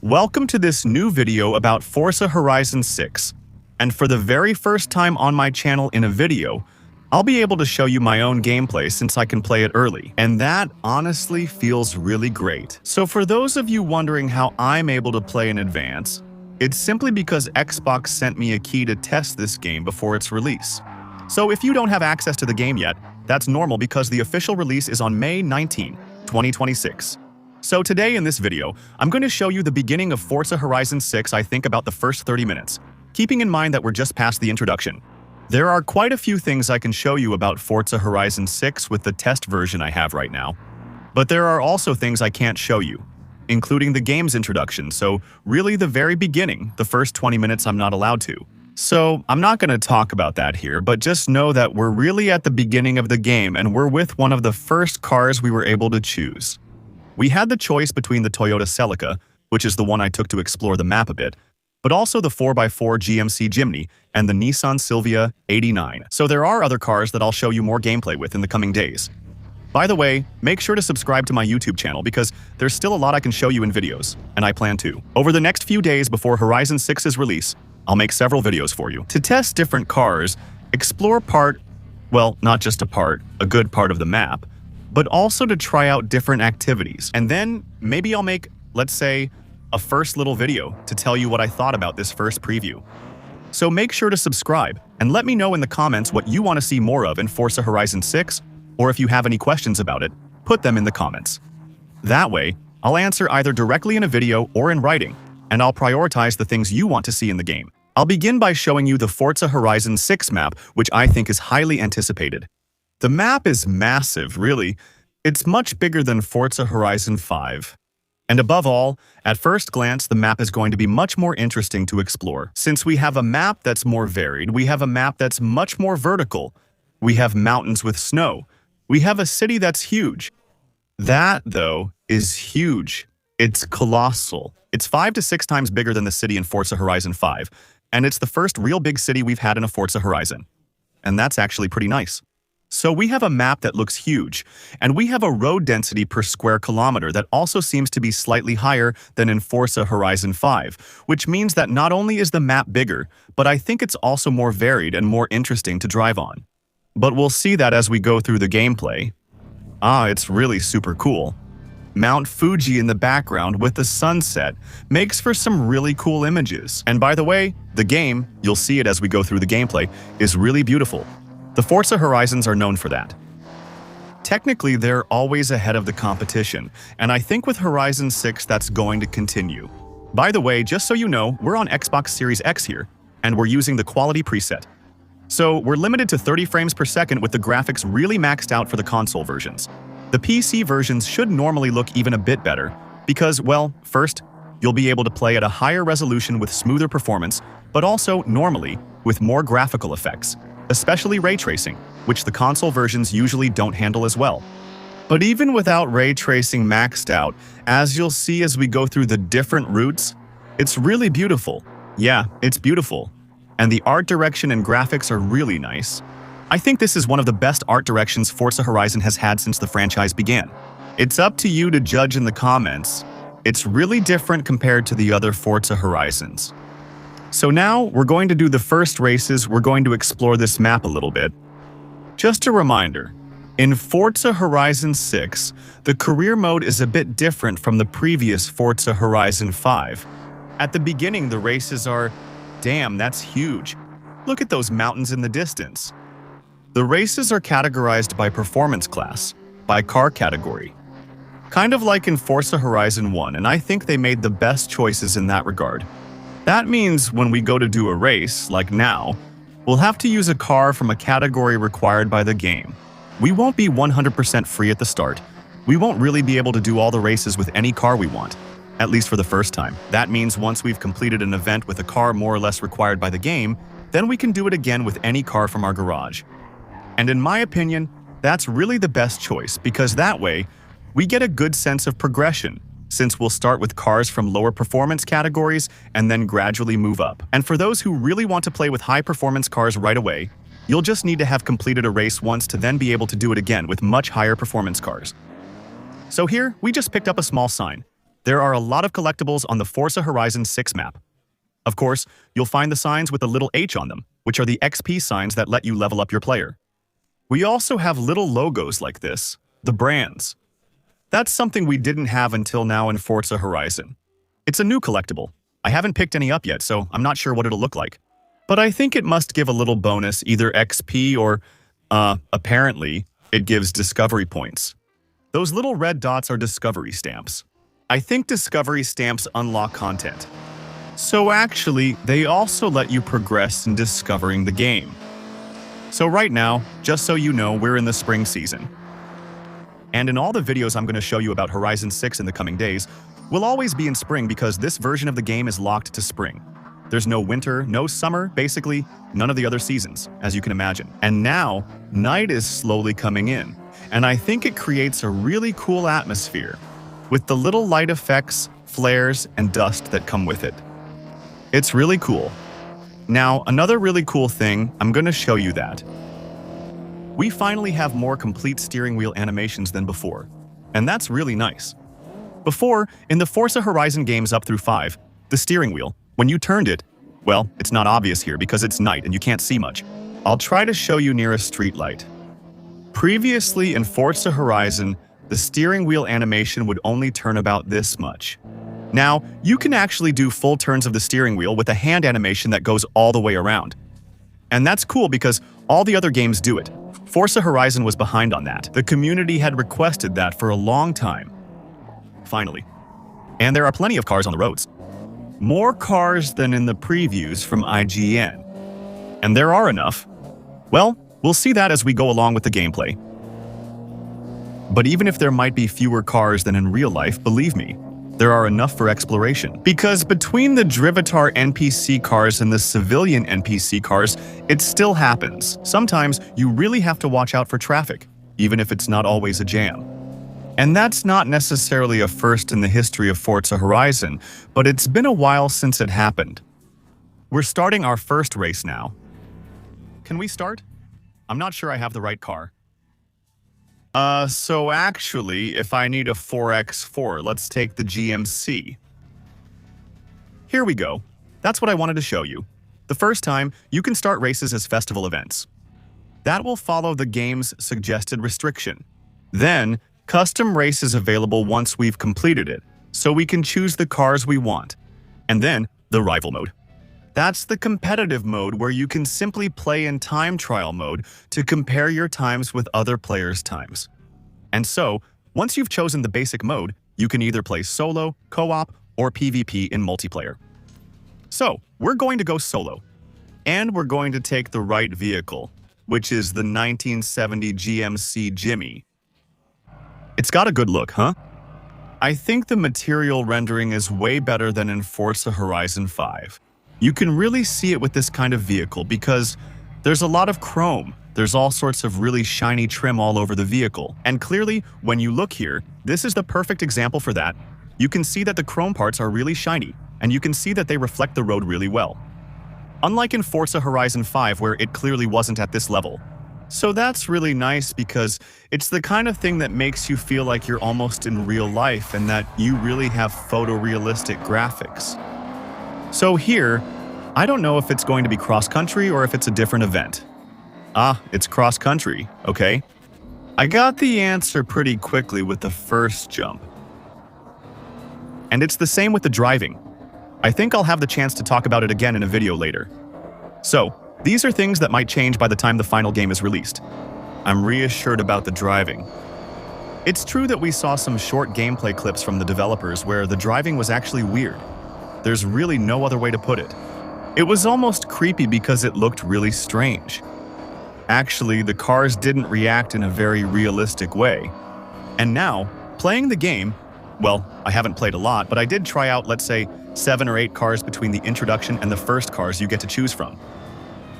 Welcome to this new video about Forza Horizon 6. And for the very first time on my channel in a video, I'll be able to show you my own gameplay since I can play it early. And that honestly feels really great. So for those of you wondering how I'm able to play in advance, it's simply because Xbox sent me a key to test this game before its release. So if you don't have access to the game yet, that's normal because the official release is on May 19, 2026. So today in this video, I'm going to show you the beginning of Forza Horizon 6, I think about the first 30 minutes, keeping in mind that we're just past the introduction. There are quite a few things I can show you about Forza Horizon 6 with the test version I have right now, but there are also things I can't show you, including the game's introduction, so really the very beginning, the first 20 minutes I'm not allowed to. So I'm not going to talk about that here, but just know that we're really at the beginning of the game and we're with one of the first cars we were able to choose. We had the choice between the Toyota Celica, which is the one I took to explore the map a bit, but also the 4x4 GMC Jimny and the Nissan Silvia 89. So there are other cars that I'll show you more gameplay with in the coming days. By the way, make sure to subscribe to my YouTube channel because there's still a lot I can show you in videos, and I plan to. Over the next few days before Horizon 6's release, I'll make several videos for you. To test different cars, explore not just a good part of the map, but also to try out different activities. And then maybe I'll make, let's say, a first little video to tell you what I thought about this first preview. So make sure to subscribe and let me know in the comments what you want to see more of in Forza Horizon 6, or if you have any questions about it, put them in the comments. That way, I'll answer either directly in a video or in writing, and I'll prioritize the things you want to see in the game. I'll begin by showing you the Forza Horizon 6 map, which I think is highly anticipated. The map is massive, really. It's much bigger than Forza Horizon 5. And above all, at first glance, the map is going to be much more interesting to explore. Since we have a map that's more varied, we have a map that's much more vertical. We have mountains with snow. We have a city that's huge. That, though, is huge. It's colossal. It's 5 to 6 times bigger than the city in Forza Horizon 5, and it's the first real big city we've had in a Forza Horizon. And that's actually pretty nice. So we have a map that looks huge, and we have a road density per square kilometer that also seems to be slightly higher than in Forza Horizon 5, which means that not only is the map bigger, but I think it's also more varied and more interesting to drive on. But we'll see that as we go through the gameplay. It's really super cool. Mount Fuji in the background with the sunset makes for some really cool images. And by the way, the game, you'll see it as we go through the gameplay, is really beautiful. The Forza Horizons are known for that. Technically, they're always ahead of the competition, and I think with Horizon 6 that's going to continue. By the way, just so you know, we're on Xbox Series X here, and we're using the quality preset. So we're limited to 30 frames per second with the graphics really maxed out for the console versions. The PC versions should normally look even a bit better, because, well, first, you'll be able to play at a higher resolution with smoother performance, but also, normally, with more graphical effects. Especially ray tracing, which the console versions usually don't handle as well. But even without ray tracing maxed out, as you'll see as we go through the different routes, it's really beautiful. Yeah, it's beautiful. And the art direction and graphics are really nice. I think this is one of the best art directions Forza Horizon has had since the franchise began. It's up to you to judge in the comments. It's really different compared to the other Forza Horizons. So now, we're going to do the first races, we're going to explore this map a little bit. Just a reminder, in Forza Horizon 6, the career mode is a bit different from the previous Forza Horizon 5. At the beginning, the races are, damn, that's huge. Look at those mountains in the distance. The races are categorized by performance class, by car category. Kind of like in Forza Horizon 1, and I think they made the best choices in that regard. That means when we go to do a race, like now, we'll have to use a car from a category required by the game. We won't be 100% free at the start. We won't really be able to do all the races with any car we want, at least for the first time. That means once we've completed an event with a car more or less required by the game, then we can do it again with any car from our garage. And in my opinion, that's really the best choice because that way, we get a good sense of progression, since we'll start with cars from lower performance categories and then gradually move up. And for those who really want to play with high performance cars right away, you'll just need to have completed a race once to then be able to do it again with much higher performance cars. So here, we just picked up a small sign. There are a lot of collectibles on the Forza Horizon 6 map. Of course, you'll find the signs with a little H on them, which are the XP signs that let you level up your player. We also have little logos like this, the brands. That's something we didn't have until now in Forza Horizon. It's a new collectible. I haven't picked any up yet, so I'm not sure what it'll look like. But I think it must give a little bonus, either XP or, apparently, it gives discovery points. Those little red dots are discovery stamps. I think discovery stamps unlock content. So actually, they also let you progress in discovering the game. So right now, just so you know, we're in the spring season. And in all the videos I'm going to show you about Horizon 6 in the coming days, we'll always be in spring because this version of the game is locked to spring. There's no winter, no summer, basically none of the other seasons, as you can imagine. And now, night is slowly coming in, and I think it creates a really cool atmosphere, with the little light effects, flares, and dust that come with it. It's really cool. Now, another really cool thing, I'm going to show you that. We finally have more complete steering wheel animations than before, and that's really nice. Before, in the Forza Horizon games up through 5, the steering wheel, when you turned it, well, it's not obvious here because it's night and you can't see much. I'll try to show you near a street light. Previously in Forza Horizon, the steering wheel animation would only turn about this much. Now, you can actually do full turns of the steering wheel with a hand animation that goes all the way around. And that's cool because all the other games do it. Forza Horizon was behind on that. The community had requested that for a long time. Finally. And there are plenty of cars on the roads. More cars than in the previews from IGN. And there are enough. Well, we'll see that as we go along with the gameplay. But even if there might be fewer cars than in real life, believe me, there are enough for exploration. Because between the Drivatar NPC cars and the civilian NPC cars, it still happens. Sometimes you really have to watch out for traffic, even if it's not always a jam. And that's not necessarily a first in the history of Forza Horizon, but it's been a while since it happened. We're starting our first race now. Can we start? I'm not sure I have the right car. So actually, if I need a 4x4, let's take the GMC. Here we go. That's what I wanted to show you. The first time, you can start races as festival events. That will follow the game's suggested restriction. Then, custom race is available once we've completed it, so we can choose the cars we want. And then, the rival mode. That's the competitive mode where you can simply play in time trial mode to compare your times with other players' times. And so, once you've chosen the basic mode, you can either play solo, co-op, or PvP in multiplayer. So, we're going to go solo. And we're going to take the right vehicle, which is the 1970 GMC Jimmy. It's got a good look, huh? I think the material rendering is way better than in Forza Horizon 5. You can really see it with this kind of vehicle because there's a lot of chrome. There's all sorts of really shiny trim all over the vehicle. And clearly, when you look here, this is the perfect example for that. You can see that the chrome parts are really shiny, and you can see that they reflect the road really well. Unlike in Forza Horizon 5, where it clearly wasn't at this level. So that's really nice because it's the kind of thing that makes you feel like you're almost in real life and that you really have photorealistic graphics. So here, I don't know if it's going to be cross-country or if it's a different event. Ah, it's cross-country, okay? I got the answer pretty quickly with the first jump. And it's the same with the driving. I think I'll have the chance to talk about it again in a video later. So, these are things that might change by the time the final game is released. I'm reassured about the driving. It's true that we saw some short gameplay clips from the developers where the driving was actually weird. There's really no other way to put it. It was almost creepy because it looked really strange. Actually, the cars didn't react in a very realistic way. And now, playing the game, well, I haven't played a lot, but I did try out, let's say, 7 or 8 cars between the introduction and the first cars you get to choose from.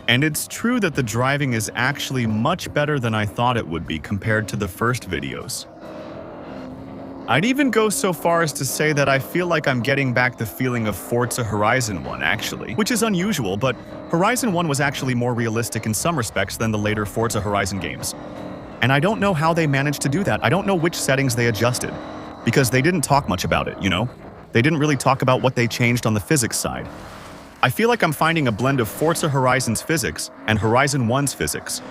And it's true that the driving is actually much better than I thought it would be compared to the first videos. I'd even go so far as to say that I feel like I'm getting back the feeling of Forza Horizon 1, actually. Which is unusual, but Horizon 1 was actually more realistic in some respects than the later Forza Horizon games. And I don't know how they managed to do that. I don't know which settings they adjusted. because they didn't talk much about it, you know? They didn't really talk about what they changed on the physics side. I feel like I'm finding a blend of Forza Horizon's physics and Horizon 1's physics.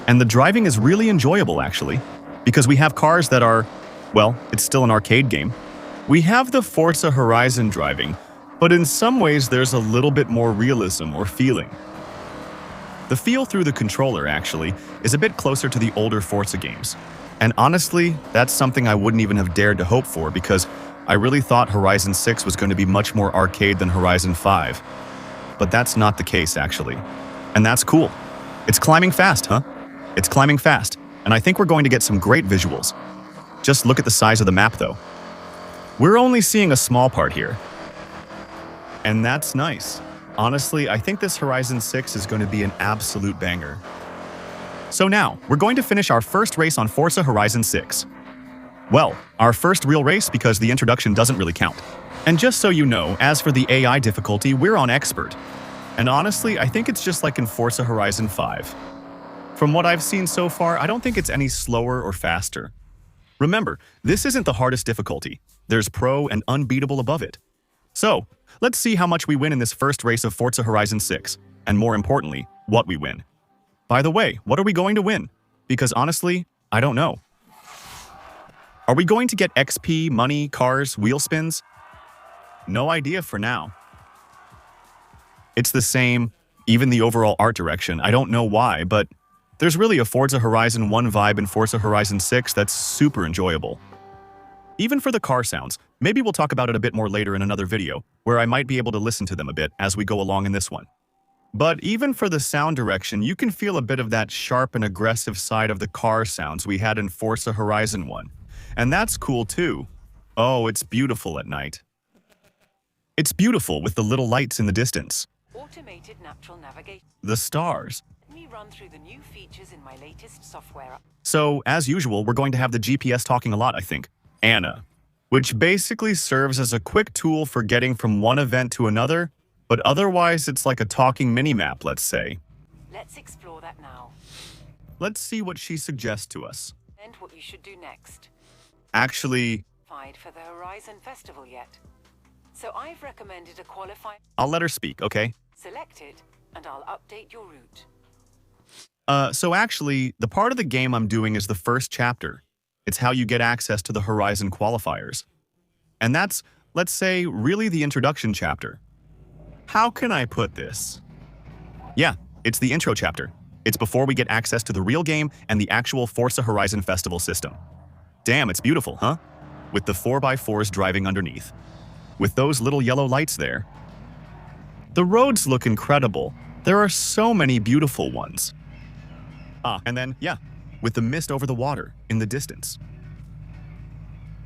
And the driving is really enjoyable, actually, because we have cars that are, well, it's still an arcade game. We have the Forza Horizon driving, but in some ways there's a little bit more realism or feeling. The feel through the controller, actually, is a bit closer to the older Forza games. And honestly, that's something I wouldn't even have dared to hope for because I really thought Horizon 6 was going to be much more arcade than Horizon 5. But that's not the case, actually. And that's cool. It's climbing fast, huh? It's climbing fast, and I think we're going to get some great visuals. Just look at the size of the map, though. We're only seeing a small part here. And that's nice. Honestly, I think this Horizon 6 is going to be an absolute banger. So now, we're going to finish our first race on Forza Horizon 6. Well, our first real race because the introduction doesn't really count. And just so you know, as for the AI difficulty, we're on Expert. And honestly, I think it's just like in Forza Horizon 5. From what I've seen so far, I don't think it's any slower or faster. Remember, this isn't the hardest difficulty. There's Pro and Unbeatable above it. So, let's see how much we win in this first race of Forza Horizon 6, and more importantly, what we win. By the way, what are we going to win? Because honestly, I don't know. Are we going to get XP, money, cars, wheel spins? No idea for now. It's the same, even the overall art direction. I don't know why, but there's really a Forza Horizon 1 vibe in Forza Horizon 6 that's super enjoyable. Even for the car sounds, maybe we'll talk about it a bit more later in another video, where I might be able to listen to them a bit as we go along in this one. But even for the sound direction, you can feel a bit of that sharp and aggressive side of the car sounds we had in Forza Horizon 1. And that's cool too. Oh, it's beautiful at night. It's beautiful with the little lights in the distance. Automated natural navigation. The stars. Let me run through the new features in my latest software. So, as usual, we're going to have the GPS talking a lot, I think. Anna, which basically serves as a quick tool for getting from one event to another, but otherwise it's like a talking mini-map, let's say. Let's explore that now. Let's see what she suggests to us. And what you should do next. Actually, For the Horizon Festival yet. So I've recommended a qualified. I'll let her speak, okay? Select it, and I'll update your route. So actually, the part of the game I'm doing is the first chapter. It's how you get access to the Horizon qualifiers. And that's, let's say, really the introduction chapter. How can I put this? Yeah, it's the intro chapter. It's before we get access to the real game and the actual Forza Horizon Festival system. Damn, it's beautiful, huh? With the 4x4s driving underneath. With those little yellow lights there. The roads look incredible. There are so many beautiful ones. And then, yeah, with the mist over the water in the distance.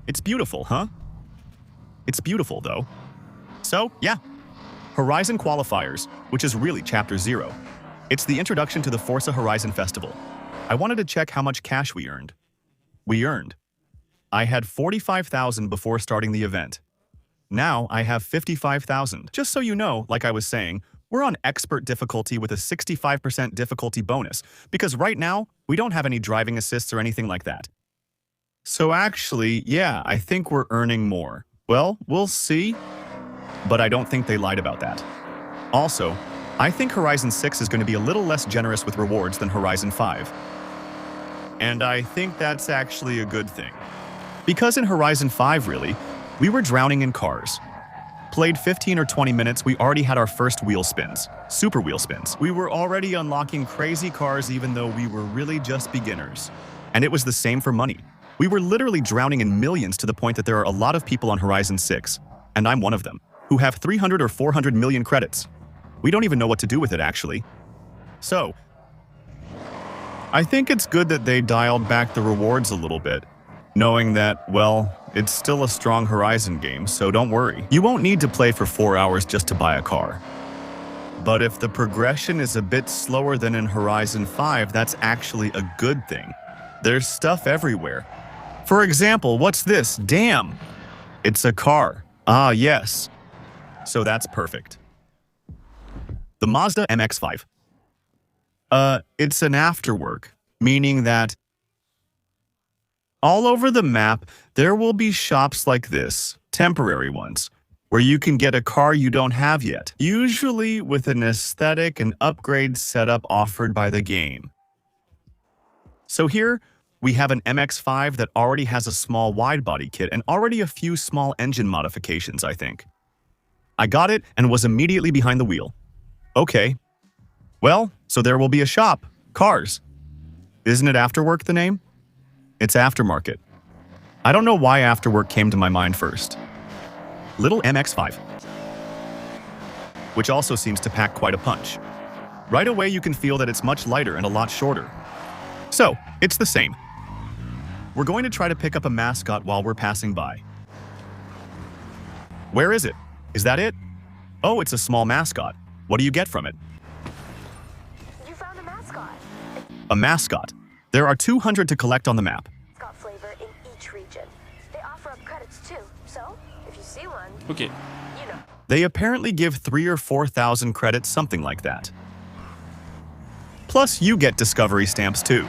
It's beautiful, huh? It's beautiful, though. So, yeah, Horizon Qualifiers, which is really Chapter 0. It's the introduction to the Forza Horizon Festival. I wanted to check how much cash we earned. I had 45,000 before starting the event. Now I have 55,000. Just so you know, like I was saying, we're on expert difficulty with a 65% difficulty bonus, because right now, we don't have any driving assists or anything like that. So actually, yeah, I think we're earning more. Well, we'll see. But I don't think they lied about that. Also, I think Horizon 6 is going to be a little less generous with rewards than Horizon 5. And I think that's actually a good thing. Because in Horizon 5, really, we were drowning in cars. Played 15 or 20 minutes, we already had our first wheel spins. Super wheel spins. We were already unlocking crazy cars even though we were really just beginners. And it was the same for money. We were literally drowning in millions to the point that there are a lot of people on Horizon 6, and I'm one of them, who have 300 or 400 million credits. We don't even know what to do with it, actually. So, I think it's good that they dialed back the rewards a little bit, knowing that, well, it's still a strong Horizon game, so don't worry. You won't need to play for 4 hours just to buy a car. But if the progression is a bit slower than in Horizon 5, that's actually a good thing. There's stuff everywhere. For example, what's this? Damn! It's a car. Ah, yes. So that's perfect. The Mazda MX-5. It's an afterwork, meaning that all over the map, there will be shops like this, temporary ones, where you can get a car you don't have yet, usually with an aesthetic and upgrade setup offered by the game. So here, we have an MX-5 that already has a small wide-body kit and already a few small engine modifications, I think. I got it and was immediately behind the wheel. Okay. Well, so there will be a shop. Cars. Isn't it Afterwork the name? It's Aftermarket. I don't know why Afterwork came to my mind first. Little MX-5. Which also seems to pack quite a punch. Right away you can feel that it's much lighter and a lot shorter. So, it's the same. We're going to try to pick up a mascot while we're passing by. Where is it? Is that it? Oh, it's a small mascot. What do you get from it? You found a mascot. A mascot. There are 200 to collect on the map. Mascot flavor in each region. They offer up credits too, so if you see one, Ok. you know. They apparently give 3,000 or 4,000 credits, something like that. Plus, you get discovery stamps too.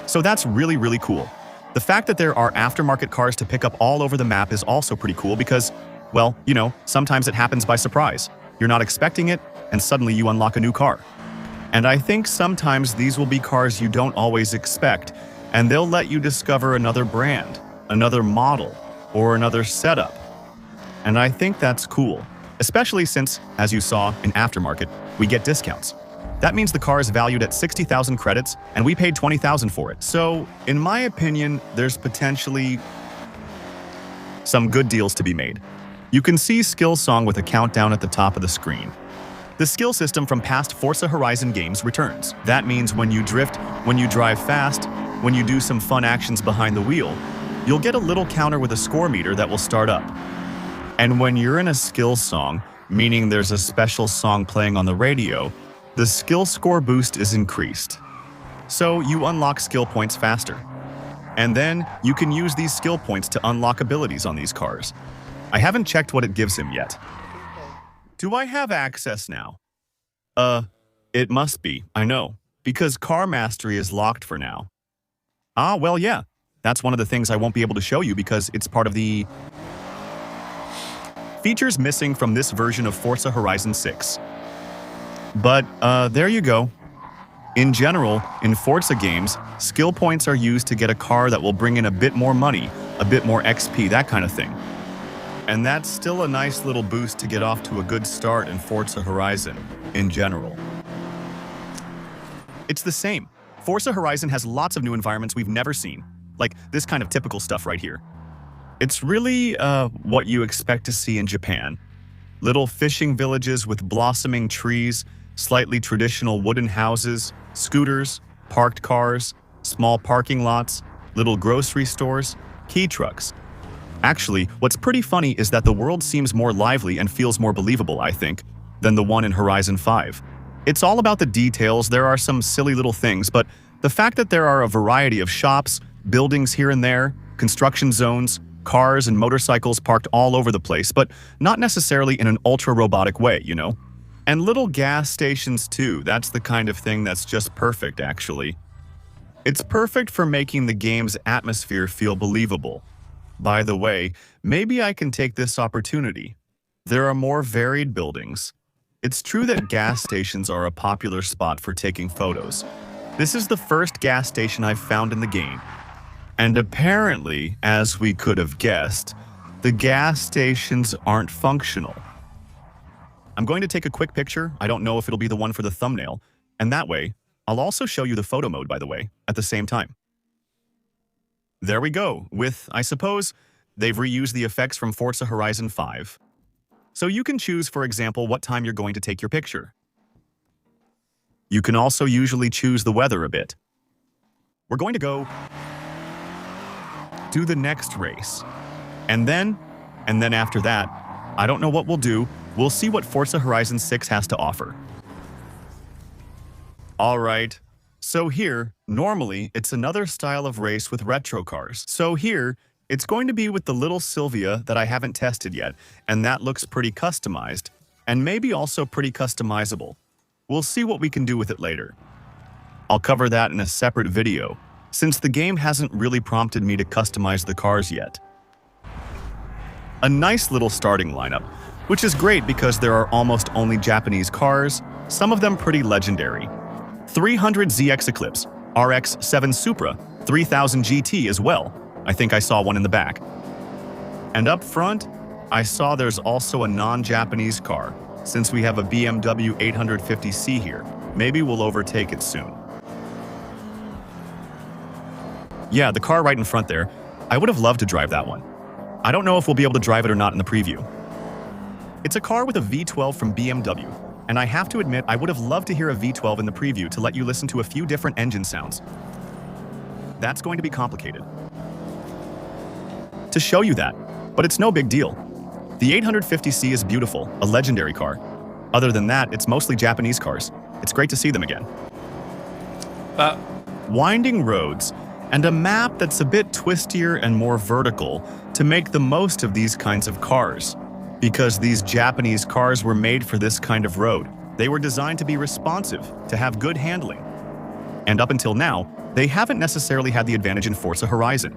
So that's really, really cool. The fact that there are aftermarket cars to pick up all over the map is also pretty cool because, well, you know, sometimes it happens by surprise. You're not expecting it, and suddenly you unlock a new car. And I think sometimes these will be cars you don't always expect, and they'll let you discover another brand, another model, or another setup. And I think that's cool, especially since, as you saw in Aftermarket, we get discounts. That means the car is valued at 60,000 credits, and we paid 20,000 for it. So, in my opinion, there's potentially some good deals to be made. You can see Skill Song with a countdown at the top of the screen. The skill system from past Forza Horizon games returns. That means when you drift, when you drive fast, when you do some fun actions behind the wheel, you'll get a little counter with a score meter that will start up. And when you're in a skill song, meaning there's a special song playing on the radio, the skill score boost is increased. So you unlock skill points faster. And then you can use these skill points to unlock abilities on these cars. I haven't checked what it gives him yet. Do I have access now? It must be, I know, because Car Mastery is locked for now. Ah, well, yeah. That's one of the things I won't be able to show you because it's part of the features missing from this version of Forza Horizon 6. But, there you go. In general, in Forza games, skill points are used to get a car that will bring in a bit more money, a bit more XP, that kind of thing. And that's still a nice little boost to get off to a good start in Forza Horizon, in general. It's the same. Forza Horizon has lots of new environments we've never seen, like this kind of typical stuff right here. It's really, what you expect to see in Japan. Little fishing villages with blossoming trees, slightly traditional wooden houses, scooters, parked cars, small parking lots, little grocery stores, key trucks. Actually, what's pretty funny is that the world seems more lively and feels more believable, I think, than the one in Horizon 5. It's all about the details, there are some silly little things, but the fact that there are a variety of shops, buildings here and there, construction zones, cars and motorcycles parked all over the place, but not necessarily in an ultra-robotic way, you know? And little gas stations too, that's the kind of thing that's just perfect, actually. It's perfect for making the game's atmosphere feel believable. By the way, maybe I can take this opportunity. There are more varied buildings. It's true that gas stations are a popular spot for taking photos. This is the first gas station I've found in the game. And apparently, as we could have guessed, the gas stations aren't functional. I'm going to take a quick picture. I don't know if it'll be the one for the thumbnail. And that way, I'll also show you the photo mode, by the way, at the same time. There we go, with, I suppose, they've reused the effects from Forza Horizon 5. So you can choose, for example, what time you're going to take your picture. You can also usually choose the weather a bit. We're going to go do the next race. And then after that, I don't know what we'll do. We'll see what Forza Horizon 6 has to offer. All right. So here, normally, it's another style of race with retro cars. So here, it's going to be with the little Sylvia that I haven't tested yet, and that looks pretty customized, and maybe also pretty customizable. We'll see what we can do with it later. I'll cover that in a separate video. since the game hasn't really prompted me to customize the cars yet. A nice little starting lineup, which is great because there are almost only Japanese cars, some of them pretty legendary. 300 ZX Eclipse, RX-7 Supra, 3000 GT as well. I think I saw one in the back. And up front, I saw there's also a non-Japanese car, since we have a BMW 850C here. Maybe we'll overtake it soon. Yeah, the car right in front there. I would have loved to drive that one. I don't know if we'll be able to drive it or not in the preview. It's a car with a V12 from BMW, and I have to admit I would have loved to hear a V12 in the preview to let you listen to a few different engine sounds. That's going to be complicated to show you that, but it's no big deal. The 850C is beautiful, a legendary car. Other than that, it's mostly Japanese cars. It's great to see them again. Winding roads, and a map that's a bit twistier and more vertical to make the most of these kinds of cars. Because these Japanese cars were made for this kind of road. They were designed to be responsive, to have good handling. And up until now, they haven't necessarily had the advantage in Forza Horizon.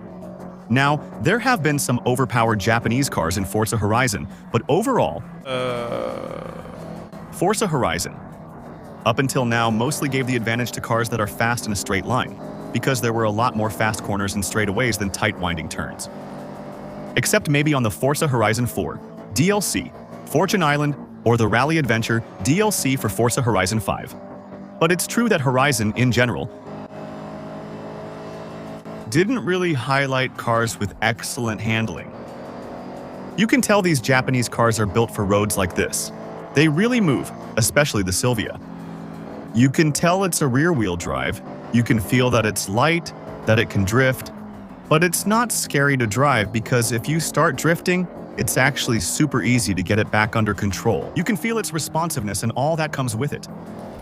Now, there have been some overpowered Japanese cars in Forza Horizon, but overall, Forza Horizon, up until now, mostly gave the advantage to cars that are fast in a straight line, because there were a lot more fast corners and straightaways than tight winding turns. Except maybe on the Forza Horizon 4, DLC, Fortune Island, or the Rally Adventure DLC for Forza Horizon 5. But it's true that Horizon, in general, didn't really highlight cars with excellent handling. You can tell these Japanese cars are built for roads like this. They really move, especially the Silvia. You can tell it's a rear-wheel drive, you can feel that it's light, that it can drift, but it's not scary to drive because if you start drifting, it's actually super easy to get it back under control. You can feel its responsiveness and all that comes with it.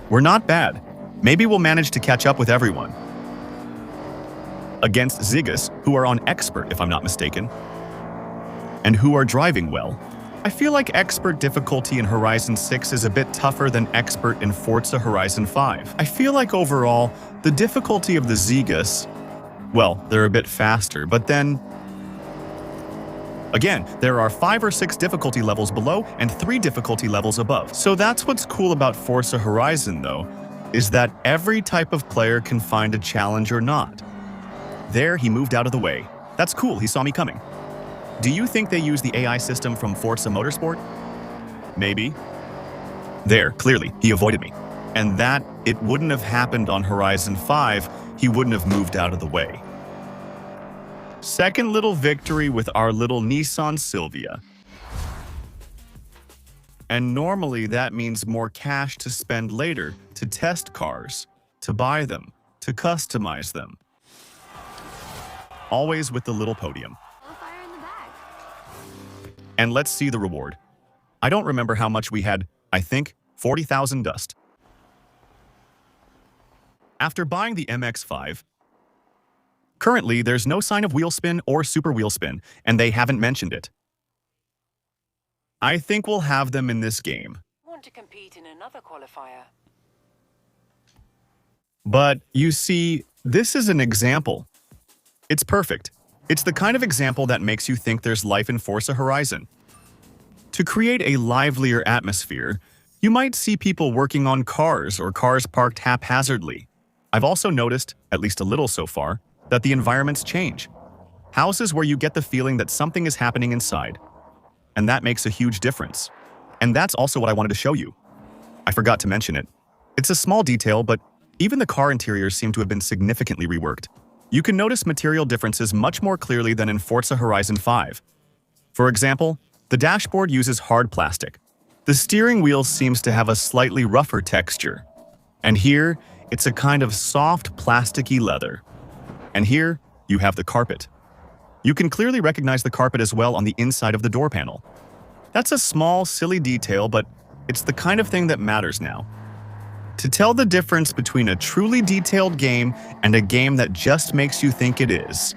We're not bad. Maybe we'll manage to catch up with everyone. Against Zigas, who are on Expert if I'm not mistaken, and who are driving well. I feel like Expert difficulty in Horizon 6 is a bit tougher than Expert in Forza Horizon 5. I feel like overall, the difficulty of the Zigas, well, they're a bit faster, but then again, there are 5 or 6 difficulty levels below and 3 difficulty levels above. So that's what's cool about Forza Horizon though, is that every type of player can find a challenge or not. There, he moved out of the way. That's cool, he saw me coming. Do you think they use the AI system from Forza Motorsport? Maybe. There, clearly, he avoided me. And that, it wouldn't have happened on Horizon 5, he wouldn't have moved out of the way. Second little victory with our little Nissan Silvia. And normally that means more cash to spend later to test cars, to buy them, to customize them. Always with the little podium. And let's see the reward. I don't remember how much we had, I think 40,000 dust. After buying the MX-5, currently there's no sign of wheel spin or super wheel spin, and they haven't mentioned it. I think we'll have them in this game. Want to compete in another qualifier? But you see, this is an example. It's perfect. It's the kind of example that makes you think there's life in Forza Horizon. To create a livelier atmosphere, you might see people working on cars or cars parked haphazardly. I've also noticed, at least a little so far, that the environments change. Houses where you get the feeling that something is happening inside. And that makes a huge difference. And that's also what I wanted to show you. I forgot to mention it. It's a small detail, but even the car interiors seem to have been significantly reworked. You can notice material differences much more clearly than in Forza Horizon 5. For example, the dashboard uses hard plastic. The steering wheel seems to have a slightly rougher texture. And here, it's a kind of soft plasticky leather. And here, you have the carpet. You can clearly recognize the carpet as well on the inside of the door panel. That's a small, silly detail, but it's the kind of thing that matters now. To tell the difference between a truly detailed game and a game that just makes you think it is.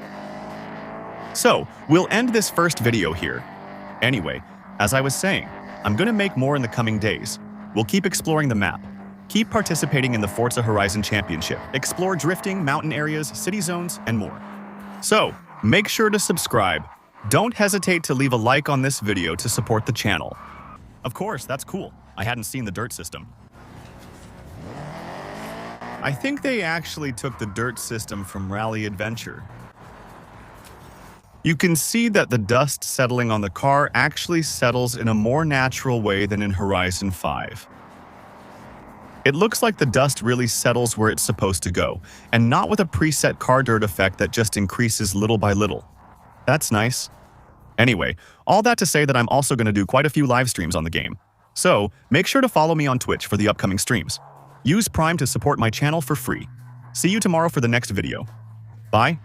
So, we'll end this first video here. Anyway, as I was saying, I'm gonna make more in the coming days. We'll keep exploring the map. Keep participating in the Forza Horizon Championship. Explore drifting, mountain areas, city zones, and more. So, make sure to subscribe. Don't hesitate to leave a like on this video to support the channel. Of course, that's cool. I hadn't seen the dirt system. I think they actually took the dirt system from Rally Adventure. You can see that the dust settling on the car actually settles in a more natural way than in Horizon 5. It looks like the dust really settles where it's supposed to go, and not with a preset car dirt effect that just increases little by little. That's nice. Anyway, all that to say that I'm also going to do quite a few live streams on the game. So, make sure to follow me on Twitch for the upcoming streams. Use Prime to support my channel for free. See you tomorrow for the next video. Bye.